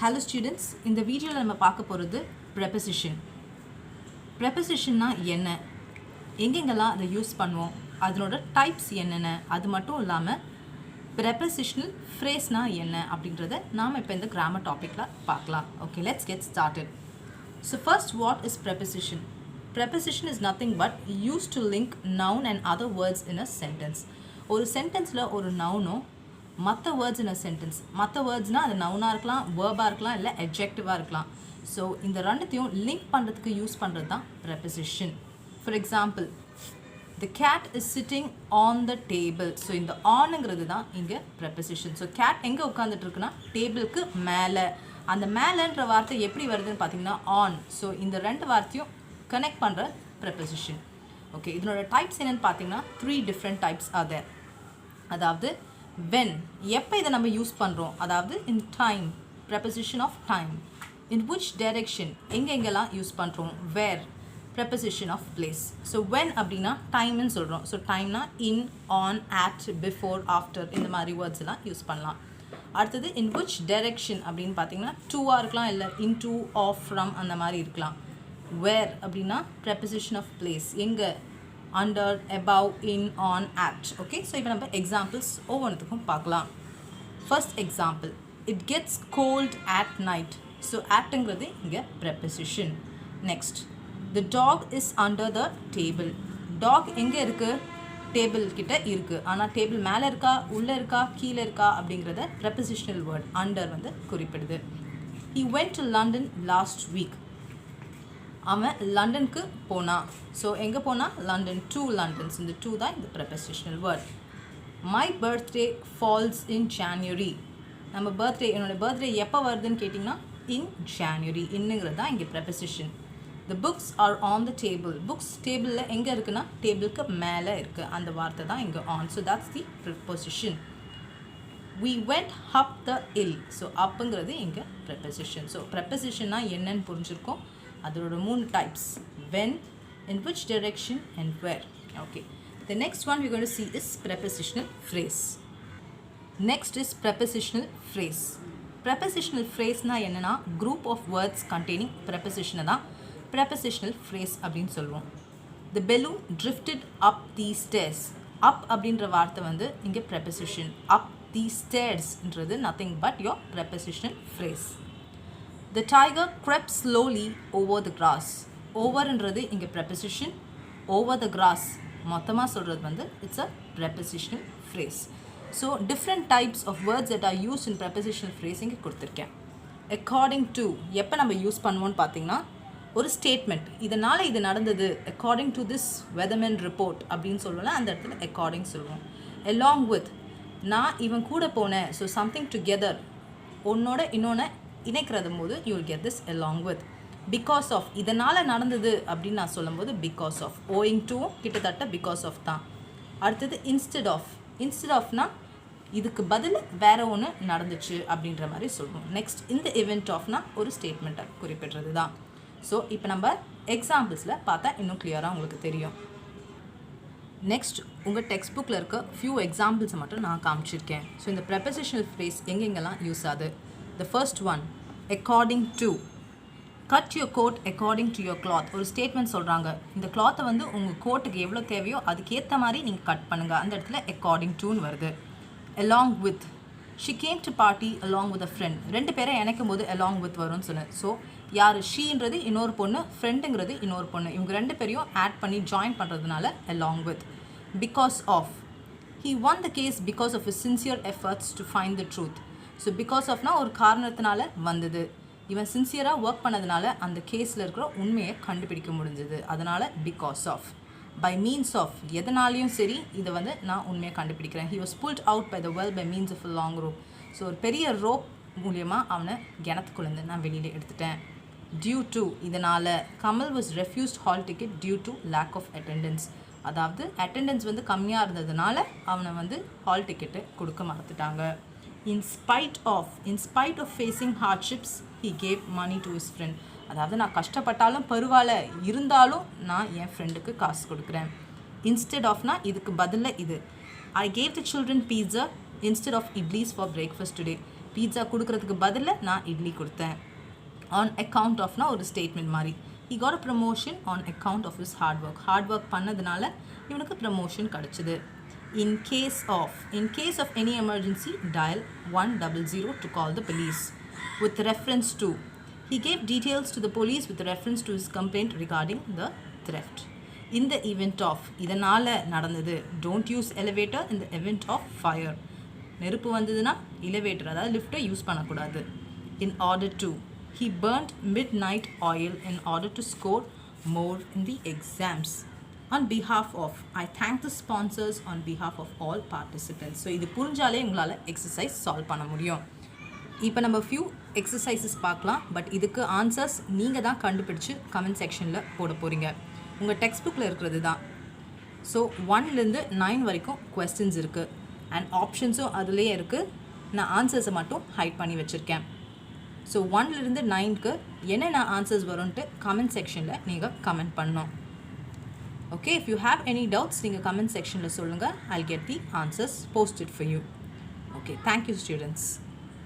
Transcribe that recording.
Hello students, இந்த வீடியோவில் நம்ம பார்க்க போகிறது preposition. Prepositionனா என்ன, எங்கெங்கெல்லாம் அதை யூஸ் பண்ணுவோம், அதனோட டைப்ஸ் என்னென்ன, அது மட்டும் இல்லாமல் prepositional phrase-னா என்ன அப்படின்றத நாம் இப்போ இந்த grammar டாப்பிக்கில் பார்க்கலாம். Okay, let's get started. So first, what is preposition? Preposition is nothing but used to link noun and other words in a sentence. ஒரு சென்டென்ஸில் ஒரு நவுனும் மற்ற வேர்ட்ஸ் இன் அ சென்டென்ஸ், மற்ற வேர்ட்ஸ்னால் அது நவுனாக இருக்கலாம், வேர்பாக இருக்கலாம், இல்லை adjective-ஆக இருக்கலாம். ஸோ இந்த ரெண்டுத்தையும் லிங்க் பண்ணுறதுக்கு யூஸ் பண்ணுறது தான் preposition. For example, the cat is sitting on the table. So இந்த ஆனுங்கிறது தான் இங்கே preposition. ஸோ cat எங்கே உட்காந்துட்டு இருக்குன்னா டேபிளுக்கு மேலே. அந்த மேலேன்ற வார்த்தை எப்படி வருதுன்னு பார்த்தீங்கன்னா ஆன். ஸோ இந்த ரெண்டு வார்த்தையும் கனெக்ட் பண்ணுற preposition. ஓகே, இதனோட டைப்ஸ் என்னென்னு பார்த்தீங்கன்னா 3 different types are there. அதாவது when, எப்போ இதை நம்ம யூஸ் பண்ணுறோம், அதாவது in time, preposition of time. in which direction, எங்கெங்கெல்லாம் யூஸ் பண்ணுறோம், where, preposition of place. So when அப்படின்னா டைம்னு சொல்கிறோம். ஸோ டைம்னா in, on, at, before, after இந்த மாதிரி வேர்ட்ஸ் எல்லாம் யூஸ் பண்ணலாம். அடுத்தது in which direction அப்படின்னு பார்த்தீங்கன்னா to-ஆக இருக்கலாம், இல்லை into, off, from அந்த மாதிரி இருக்கலாம். where அப்படின்னா preposition of place, எங்கே, under, above, in, on, at. Okay, so இப்போ நம்ம எக்ஸாம்பிள்ஸ் ஒவ்வொன்றுத்துக்கும் பார்க்கலாம். First example, it gets cold at night. So atங்கிறது இங்கே preposition. Next, the dog is under the table. Dog எங்கே இருக்குது, டேபிள் கிட்ட இருக்குது. ஆனால் டேபிள் மேலே இருக்கா, உள்ளே இருக்கா, கீழே இருக்கா அப்படிங்கிறத prepositional word under வந்து குறிப்பிடுது. he went to London last week. அவன் லண்டனுக்கு போனான். ஸோ எங்கே போனால் லண்டன், டூ லண்டன்ஸ். இந்த டூ தான் இந்த prepositional word. My birthday falls in January. நம்ம பர்த்டே, என்னோட பர்த்டே எப்போ வருதுன்னு கேட்டிங்கன்னா இன் ஜான்வரி. இன்னுங்கிறது தான் இங்கே preposition. The books are on the table. Books டேபிளில் எங்கே இருக்குன்னா டேபிளுக்கு மேலே இருக்குது. அந்த வார்த்தை தான் இங்கே on. So that's the preposition. we went up the hill. So அப்புங்கிறது இங்கே preposition. ஸோ prepositionனா என்னன்னு புரிஞ்சிருக்கோம். அதோட 3 types: when, in which direction, and where. Okay, the next one we're going to see is prepositional phrase. Next is prepositional phrase. Prepositional phrase na enna group of words containing preposition da prepositional phrase அப்படினு சொல்லுவோம். The balloon drifted up the stairs. up அப்படின்ற வார்த்தை வந்து இங்க preposition. up the stairs ன்றது nothing but your prepositional phrase. The tiger crept slowly over the grass. overன்றது இங்க preposition. over the grass மொத்தமாக சொல்கிறது வந்து it's a prepositional phrase. So different types of words that are used in prepositional phrase இங்கே கொடுத்துருக்கேன். according to எப்போ நம்ம use பண்ணுவோன்னு பார்த்தீங்கன்னா ஒரு ஸ்டேட்மெண்ட், இதனால் இது நடந்தது, according to this weatherman report அப்படின்னு சொல்லுவோம்ல, அந்த இடத்துல according சொல்லுவோம். along with, நான் இவன் கூட போனேன். ஸோ சம்திங் டுகெதர், ஒன்னோட இன்னொன்று இணைக்கிறது போது you will get this along with. because of, இதனால் நடந்தது அப்படின்னு நான் சொல்லும்போது because of. owing to கிட்டத்தட்ட because of தான். அடுத்தது instead of. instead ofனா இதுக்கு பதில் வேற ஒன்று நடந்துச்சு அப்படின்ற மாதிரி சொல்லுவோம். நெக்ஸ்ட், இந்த event ofனா ஒரு ஸ்டேட்மெண்ட்டை குறிப்பிடுறது தான். ஸோ இப்போ நம்ம எக்ஸாம்பிள்ஸில் பார்த்தா இன்னும் கிளியராக உங்களுக்கு தெரியும். நெக்ஸ்ட், உங்கள் டெக்ஸ்ட் புக்கில் இருக்க ஃபியூ எக்ஸாம்பிள்ஸை மட்டும் நான் காமிச்சிருக்கேன். ஸோ இந்த prepositional phrase எங்கெங்கெல்லாம் யூஸ் ஆகுது. The first one, according to. cut your coat according to your cloth. ஒரு ஸ்டேட்மெண்ட் சொல்கிறாங்க, இந்த கிளாத்தை வந்து உங்கள் கோட்டுக்கு எவ்வளோ தேவையோ அதுக்கேற்ற மாதிரி நீங்கள் கட் பண்ணுங்கள். அந்த இடத்துல according toன்னு வருது. along with, she came to party along with a friend. ரெண்டு பேரை இணைக்கும் போது along with வரும்னு சொன்னேன். ஸோ யார், ஷீன்றது இன்னொரு பொண்ணு, ஃப்ரெண்டுங்கிறது இன்னொரு பொண்ணு, இவங்க ரெண்டு பேரையும் ஆட் பண்ணி ஜாயின் பண்ணுறதுனால along with. because of, he won the case because of his sincere efforts to find the truth. So because ஆஃப்னா ஒரு காரணத்தினால வந்தது, இவன் சின்சியராக ஒர்க் பண்ணதுனால அந்த கேஸில் இருக்கிற உண்மையை கண்டுபிடிக்க முடிஞ்சது, அதனால் because of. By means of, எதனாலையும் சரி இதை வந்து நான் உண்மையை கண்டுபிடிக்கிறேன். he was pulled out by the well by means of a long rope. So ஒரு பெரிய ரோப் மூலியமாக அவனை கிணத்துக்குள்ளேருந்து நான் வெளியில் எடுத்துட்டேன். டியூ டு, இதனால். Kamal was refused hall ticket due to lack of attendance. அதாவது அட்டெண்டன்ஸ் வந்து கம்மியாக இருந்ததுனால அவனை வந்து ஹால் டிக்கெட்டு கொடுக்க மறந்துட்டாங்க. in spite of facing hardships he gave money to his friend. அதாவது நான் கஷ்டப்பட்டாலும் பரவாயில்ல, இருந்தாலும் நான் என் ஃப்ரெண்டுக்கு காசு கொடுக்குறேன். instead ofனா இதுக்கு பதிலில் இது. I gave the children pizza instead of idlis for breakfast today. Pizza கொடுக்கறதுக்கு பதிலாக நான் இட்லி கொடுத்தேன். ஆன் அக்கவுண்ட் ஆஃப்னா ஒரு ஸ்டேட்மெண்ட் மாதிரி. he got a promotion on account of his hard work பண்ணதுனால இவனுக்கு ப்ரமோஷன் கிடச்சிது. in case of any emergency dial 100 to call the police with reference to. he gave details to the police with reference to his complaint regarding the theft. in the event of இதனால் நடந்தது. don't use elevator in the event of fire. நெருப்பு வந்ததுன்னா elevator அதாவது லிஃப்ட்டை use பண்ணக்கூடாது. in order to, he burnt midnight oil in order to score more in the exams. on behalf of, I thank the sponsors on behalf of all participants. So இது புரிஞ்சாலே உங்களால் exercise solve பண்ண முடியும். இப்போ நம்ம few exercises பார்க்கலாம். But இதுக்கு answers நீங்கள் தான் கண்டுபிடிச்சு கமெண்ட் செக்ஷனில் போட போகிறீங்க. உங்கள் டெக்ஸ்ட் புக்கில் இருக்கிறது தான். ஸோ 1லேருந்து 9 வரைக்கும் கொஸ்டின்ஸ் இருக்குது அண்ட் ஆப்ஷன்ஸும் அதுலேயே இருக்குது. நான் ஆன்சர்ஸை மட்டும் ஹைட் பண்ணி வச்சுருக்கேன். ஸோ 1லேருந்து 9க்கு என்னென்ன ஆன்சர்ஸ் வரும்ன்ட்டு கமெண்ட் செக்ஷனில் நீங்கள் கமெண்ட் பண்ணணும். Okay, if you have any doubts நீங்கள் கமெண்ட் செக்ஷனில் சொல்லுங்கள். I'll get the answers posted for you. Okay, thank you students.